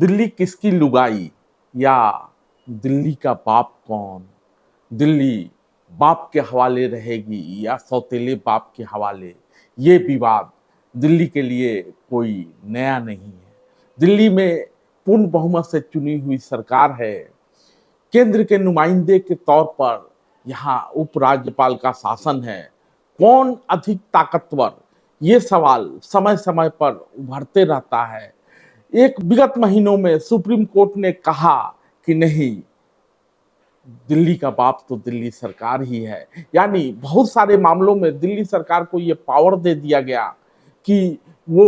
दिल्ली किसकी लुगाई या दिल्ली का बाप कौन, दिल्ली बाप के हवाले रहेगी या सौतेले बाप के हवाले, ये विवाद दिल्ली के लिए कोई नया नहीं है। दिल्ली में पूर्ण बहुमत से चुनी हुई सरकार है। केंद्र के नुमाइंदे के तौर पर यहाँ उपराज्यपाल का शासन है। कौन अधिक ताकतवर, ये सवाल समय समय पर उभरते रहता है। एक विगत महीनों में सुप्रीम कोर्ट ने कहा कि नहीं, दिल्ली का बाप तो दिल्ली सरकार ही है। यानी बहुत सारे मामलों में दिल्ली सरकार को ये पावर दे दिया गया कि वो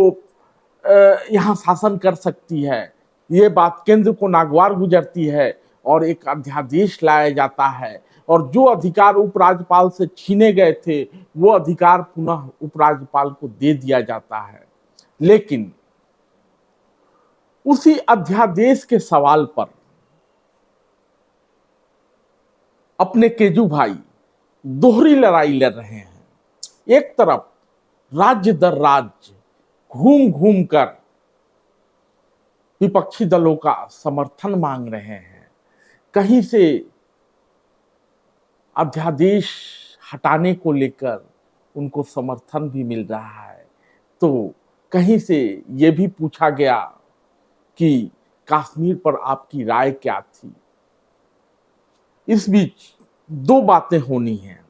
यहाँ शासन कर सकती है। ये बात केंद्र को नागवार गुजरती है और एक अध्यादेश लाया जाता है और जो अधिकार उपराज्यपाल से छीने गए थे वो अधिकार पुनः उपराज्यपाल को दे दिया जाता है। लेकिन उसी अध्यादेश के सवाल पर अपने केजू भाई दोहरी लड़ाई लड़ रहे हैं। एक तरफ राज्य दर राज्य घूम घूम कर विपक्षी दलों का समर्थन मांग रहे हैं। कहीं से अध्यादेश हटाने को लेकर उनको समर्थन भी मिल रहा है, तो कहीं से ये भी पूछा गया कि कश्मीर पर आपकी राय क्या थी। इस बीच दो बातें होनी हैं।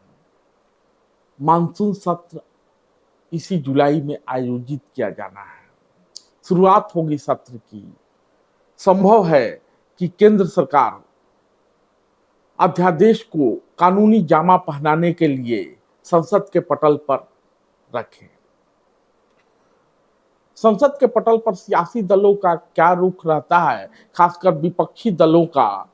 मानसून सत्र इसी जुलाई में आयोजित किया जाना है, शुरुआत होगी सत्र की। संभव है कि केंद्र सरकार अध्यादेश को कानूनी जामा पहनाने के लिए संसद के पटल पर रखे। संसद के पटल पर सियासी दलों का क्या रुख रहता है, खासकर विपक्षी दलों का,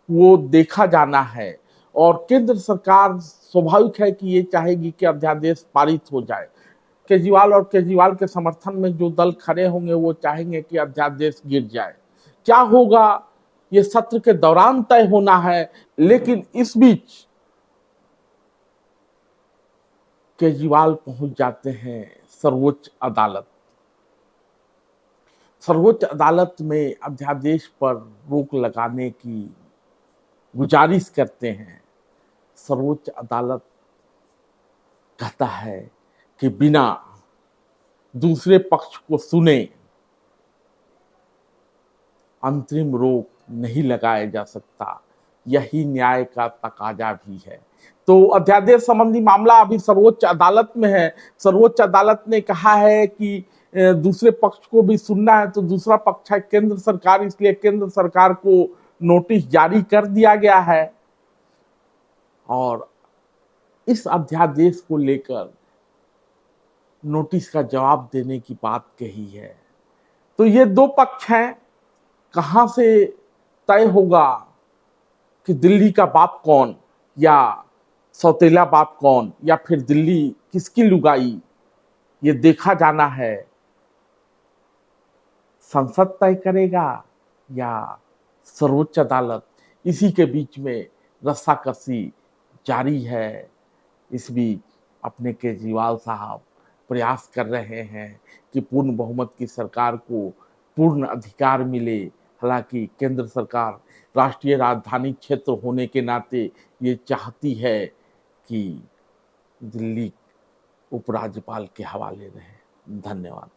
वो देखा जाना है। और केंद्र सरकार स्वाभाविक है कि ये चाहेगी कि अध्यादेश पारित हो जाए। केजरीवाल और केजरीवाल के समर्थन में जो दल खड़े होंगे वो चाहेंगे कि अध्यादेश गिर जाए। क्या होगा ये सत्र के दौरान तय होना है। लेकिन इस बीच केजरीवाल पहुंच जाते हैं सर्वोच्च अदालत। सर्वोच्च अदालत में अध्यादेश पर रोक लगाने की गुजारिश करते हैं। सर्वोच्च अदालत कहता है कि बिना दूसरे पक्ष को सुने अंतरिम रोक नहीं लगाया जा सकता। यही न्याय का तकाजा भी है। तो अध्यादेश संबंधी मामला अभी सर्वोच्च अदालत में है। सर्वोच्च अदालत ने कहा है कि दूसरे पक्ष को भी सुनना है, तो दूसरा पक्ष है केंद्र सरकार, इसलिए केंद्र सरकार को नोटिस जारी कर दिया गया है और इस अध्यादेश को लेकर नोटिस का जवाब देने की बात कही है। तो ये दो पक्ष हैं। कहां से तय होगा कि दिल्ली का बाप कौन या सौतेला बाप कौन, या फिर दिल्ली किसकी लुगाई, ये देखा जाना है। संसद तय करेगा या सर्वोच्च अदालत। इसी के बीच में रस्साकसी जारी है। इस बीच अपने केजरीवाल साहब प्रयास कर रहे हैं कि पूर्ण बहुमत की सरकार को पूर्ण अधिकार मिले। हालांकि केंद्र सरकार राष्ट्रीय राजधानी क्षेत्र होने के नाते ये चाहती है कि दिल्ली उपराज्यपाल के हवाले रहे। धन्यवाद।